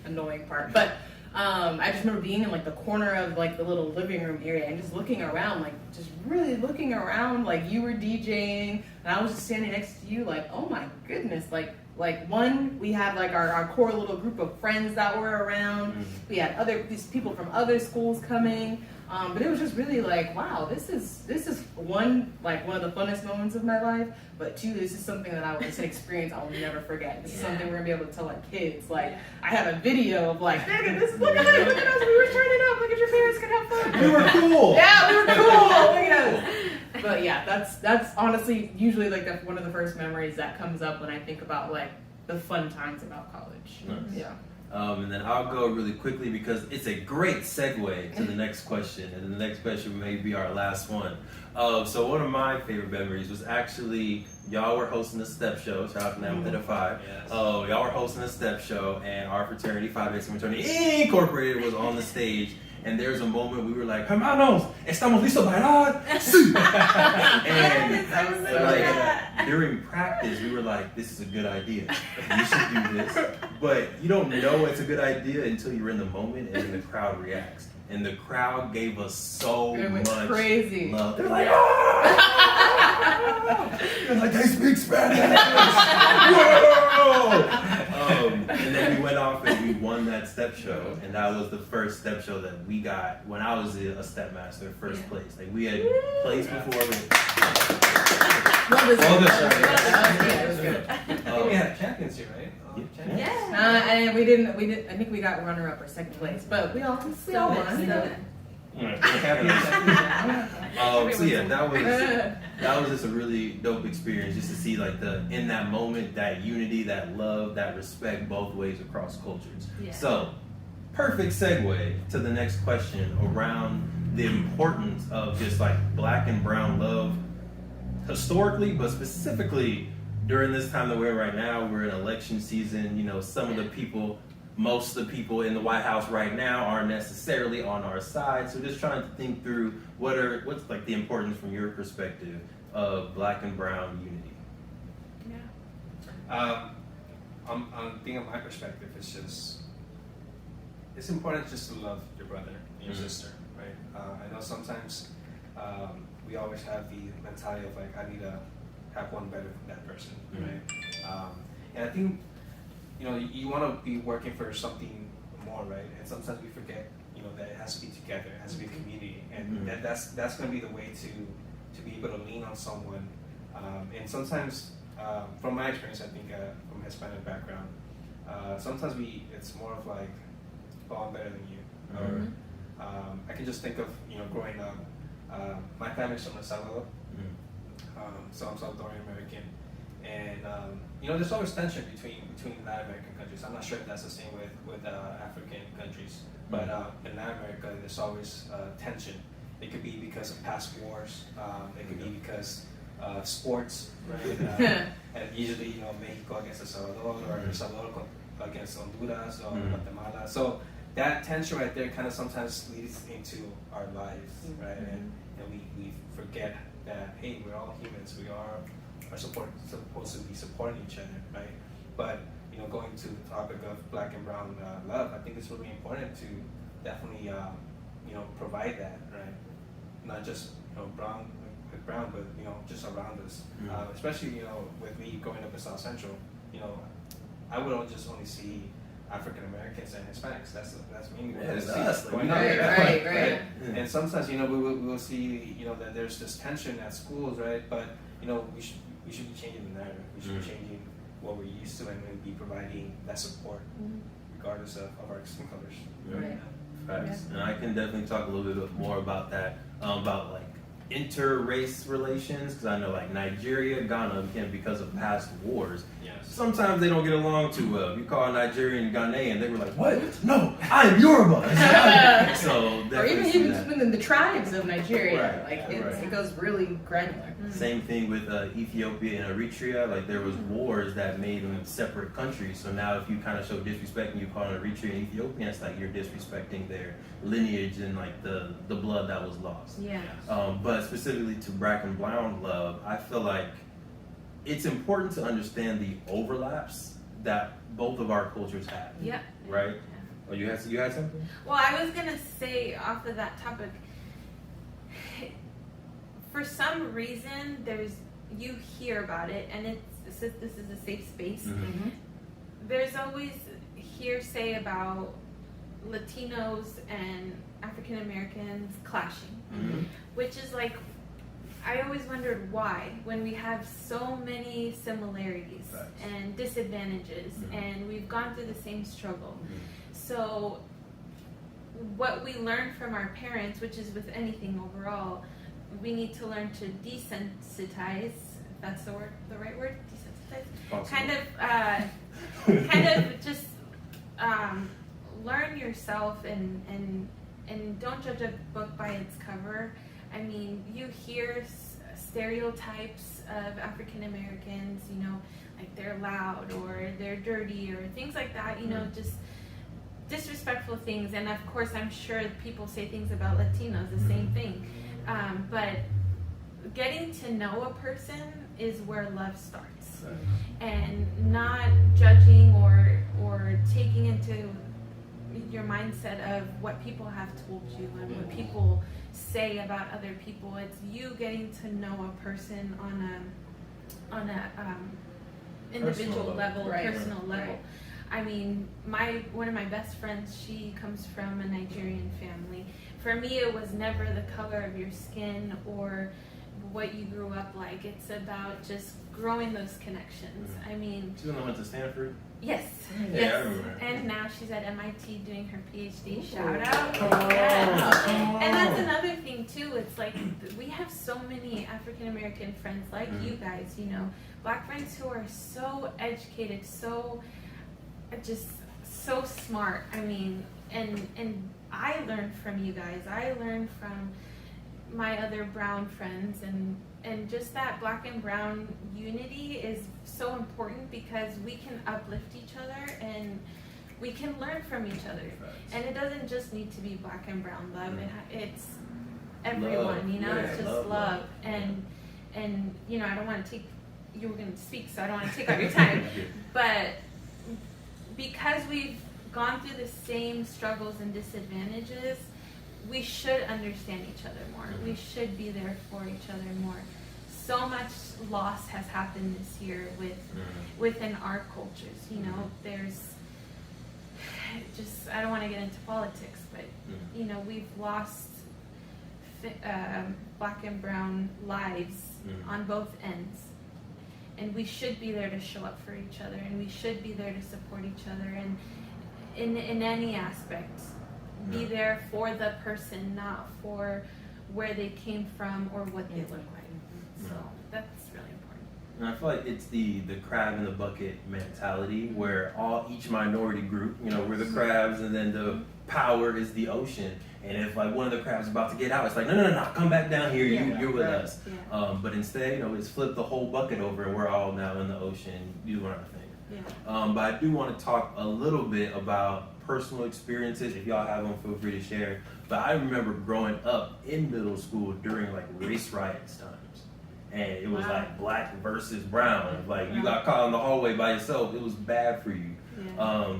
annoying part. But I just remember being in like the corner of like the little living room area and just looking around, like just really looking around, like you were DJing and I was just standing next to you like, oh my goodness, like Like one, we had like our core little group of friends that were around. We had these people from other schools coming. But it was just really like, wow, this is one of the funnest moments of my life. But two, this is something that it's an experience I will never forget. This is something we're gonna be able to tell like kids. Like I have a video of like, look at us, we were turning up. Look at your parents can have fun. We were cool. Yeah, we were cool. Look at us. But yeah, that's honestly usually like one of the first memories that comes up when I think about like the fun times about college. Nice. Yeah. And then I'll go really quickly because it's a great segue to the next question, and the next question may be our last one. So one of my favorite memories was actually y'all were hosting a step show. Shout out to them with a 5. Yes. Y'all were hosting a step show, and our fraternity, Phi Beta Fraternity Incorporated, was on the stage. And there's a moment we were like, hermanos, estamos listos para bailar. And like during practice, we were like, this is a good idea. You should do this. But you don't know it's a good idea until you're in the moment and then the crowd reacts. And the crowd gave us so much crazy love. They're like, they're like, they speak Spanish. And then we went off and we won that step show, and that was the first step show that we got when I was a step master, first place. Like we had placed before. We had champions here, right? Yeah. And we didn't. I think we got runner up or second place, but we all won. So yeah, that was just a really dope experience, just to see like in that moment, that unity, that love, that respect both ways across cultures. Yeah. So perfect segue to the next question around the importance of just like black and brown love historically, but specifically during this time that we're in right now. We're in election season. You know, most of the people in the White House right now aren't necessarily on our side. So just trying to think through what's like the importance from your perspective of black and brown unity. Yeah. I'm thinking of my perspective. It's important just to love your brother and your sister, right? I know sometimes we always have the mentality of like, I need to have one better than that person, right? And I think, you know, you want to be working for something more, right? And sometimes we forget, you know, that it has to be together, it has to be a community, and that's going to be the way to be able to lean on someone. And sometimes, from my experience, I think from a Hispanic background, sometimes it's more of like, oh, I'm better than you, or I can just think of, you know, growing up. My family's from El Salvador, so I'm Salvadorian American. And you know, there's always tension between Latin American countries. I'm not sure if that's the same with African countries, but in Latin America, there's always tension. It could be because of past wars. It could be because of sports, right? And usually, you know, Mexico against El Salvador, or El Salvador against Honduras or Guatemala. So that tension right there kind of sometimes leads into our lives, right? And we forget that, hey, we're all humans. We are supposed to be supporting each other, right? But you know, going to the topic of black and brown love, I think it's really important to definitely you know, provide that, right? Not just, you know, brown, but you know, just around us. Especially, you know, with me growing up in South Central, you know, I would only see African Americans and Hispanics. That's mainly what I see growing up. Right. And sometimes, you know, we will see, you know, that there's this tension at schools, right? But you know, we should be changing the narrative. We should be changing what we're used to, and be providing that support, regardless of our skin colors. Right. Facts. And I can definitely talk a little bit more about that, about like inter-race relations, because I know like Nigeria, Ghana, again, because of past wars, sometimes they don't get along too well. You call a Nigerian Ghanaian, they were like, what? No, I'm Yoruba. So or even within the tribes of Nigeria, Right. It goes really granular. Same thing with Ethiopia and Eritrea. Like there was wars that made them separate countries. So now if you kind of show disrespect and you call an Eritrean Ethiopian, it's like you're disrespecting their lineage and like the blood that was lost. Yeah. But specifically to black and brown love, I feel like it's important to understand the overlaps that both of our cultures have. Yeah. Right? Oh, you had something? Well, I was gonna say off of that topic, for some reason you hear about it and it's this is a safe space. Mm-hmm. There's always hearsay about Latinos and African Americans clashing, Mm-hmm. which is like, I always wondered why, when we have so many similarities Facts. and disadvantages, Mhm. and we've gone through the same struggle. Mhm. So what we learn from our parents, which is with anything overall, we need to learn to desensitize, if that's the right word, desensitize, Possible. kind of just learn yourself and don't judge a book by its cover. I mean, you hear stereotypes of African Americans, you know, like they're loud or they're dirty or things like that, you know, just disrespectful things. And of course, I'm sure people say things about Latinos, the same thing. But getting to know a person is where love starts. And not judging or taking into your mindset of what people have told you and what people say about other people. It's you getting to know a person on a individual level, Right. personal level. Right. I mean, one of my best friends, she comes from a Nigerian family. For me, it was never the color of your skin or what you grew up like. It's about just growing those connections. I mean, She's the one that went to Stanford. yes, Yeah, yes. I remember. And now she's at MIT doing her PhD. Ooh. Shout out. Oh. Yes. Oh. And that's another thing too. It's like we have so many African American friends like you guys, you know, Black friends who are so educated, so just so smart. I mean, and I learned from you guys. I learned from my other brown friends, and just that Black and brown unity is so important because we can uplift each other and we can learn from each other. And it doesn't just need to be Black and brown love. It's everyone, Love. you know. Yeah, it's just love. love. And you know, I don't want to take. You were going to speak, so I don't want to take all your time. But because we've gone through the same struggles and disadvantages, we should understand each other more. We should be there for each other more. So much loss has happened this year within our cultures. You know, there's just, I don't want to get into politics, but you know, we've lost Black and brown lives on both ends. And we should be there to show up for each other, and we should be there to support each other, and in any aspect, be there for the person, not for where they came from or what they look like. So that's really important. And I feel like it's the crab in the bucket mentality where each minority group, you know, we're the crabs and then the power is the ocean. And if like one of the crabs is about to get out, it's like, no, come back down here, you're with us. Yeah. But instead, you know, it's flip the whole bucket over and we're all now in the ocean doing our thing. Yeah. But I do want to talk a little bit about personal experiences. If y'all have them, feel free to share. But I remember growing up in middle school during like race riots times. And it was like black versus brown. Like you got caught in the hallway by yourself, it was bad for you. Yeah.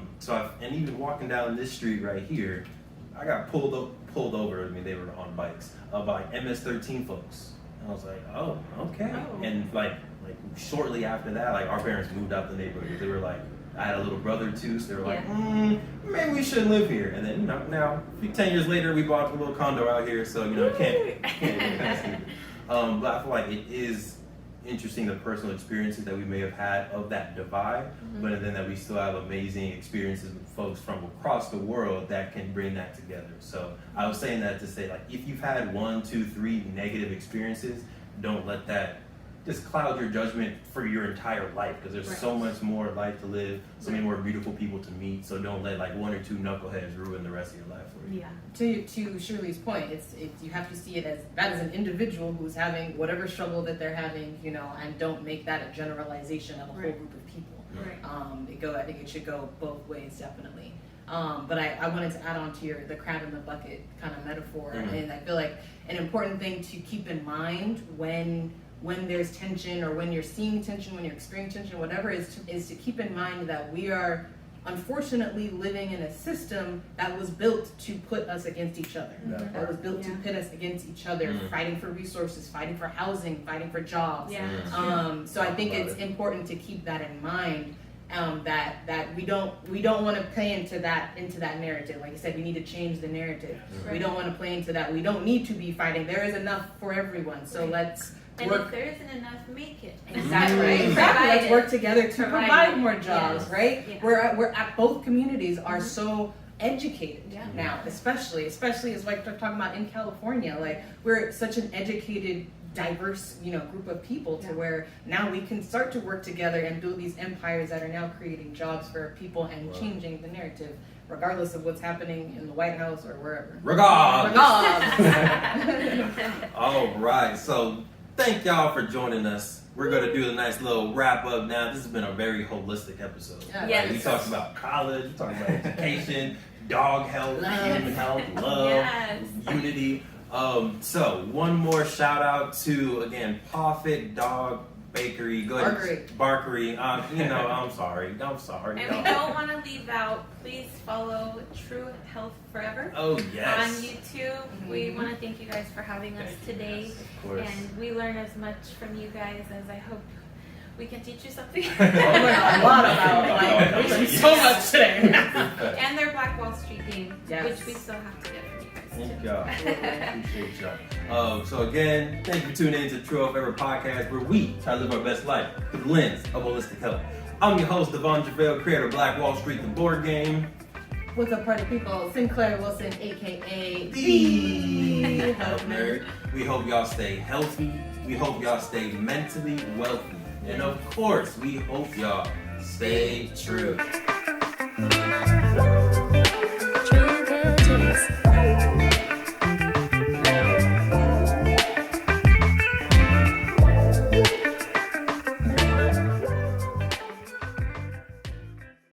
And even walking down this street right here, I got pulled over. I mean, they were on bikes by MS-13 folks. And I was like, oh, okay. Oh. And like shortly after that, like our parents moved out the neighborhood. They were like, I had a little brother too, so they were like, maybe we shouldn't live here. And then, you know, now 10 years later, we bought a little condo out here, so you know, can't but I feel like it is interesting the personal experiences that we may have had of that divide, but then that we still have amazing experiences with folks from across the world that can bring that together. So I was saying that to say, like, if you've had 1, 2, 3 negative experiences, don't let that just cloud your judgment for your entire life, because there's so much more life to live, so many more beautiful people to meet. So don't let like 1 or 2 knuckleheads ruin the rest of your life for you. Yeah. To Shirley's point, it's you have to see it as that as an individual who's having whatever struggle that they're having, you know, and don't make that a generalization of a whole group of people. Right. I think it should go both ways, definitely. But I wanted to add on to the crab in the bucket kind of metaphor, and I feel like an important thing to keep in mind when there's tension, or when you're seeing tension, when you're experiencing tension, whatever, is to keep in mind that we are unfortunately living in a system that was built to put us against each other. That was built to pit us against each other, fighting for resources, fighting for housing, fighting for jobs. So I think it's important to keep that in mind. That we don't want to play into that narrative. Like you said, we need to change the narrative. We don't want to play into that. We don't need to be fighting. There is enough for everyone. So let's and work. if there isn't enough, make it. Exactly. Let's work together to provide more jobs. Right? Yeah. We're at both communities are so educated now, especially as like they're talking about in California. Like we're such an educated, diverse, group of people to where now we can start to work together and build these empires that are now creating jobs for people and changing the narrative, regardless of what's happening in the White House or wherever. Regardless. All right. So thank y'all for joining us. We're going to do a nice little wrap up now. This has been a very holistic episode. Yes. We talked about college, we talked about education, dog health, human health, love, unity. So one more shout out to, again, Pawfect Dog Barkery. Go ahead. Barkery. I'm sorry. And we don't want to leave out, please follow True Health Forever. Oh, yes. On YouTube. We want to thank you guys for having us today. Of course. And we learn as much from you guys as I hope we can teach you something. A lot about, we learned so much today. And their Black Wall Street game, which we still have to get from you guys. Thank y'all. Appreciate y'all. So again, thank you for tuning in to True Health Forever podcast, where we try to live our best life through the lens of holistic health. I'm your host, Devon Truvel, creator of Black Wall Street, the board game. What's up, party people? Sinclair Wilson, aka The Health Nerd. We hope y'all stay healthy. We hope y'all stay mentally wealthy. And of course, we hope y'all stay true.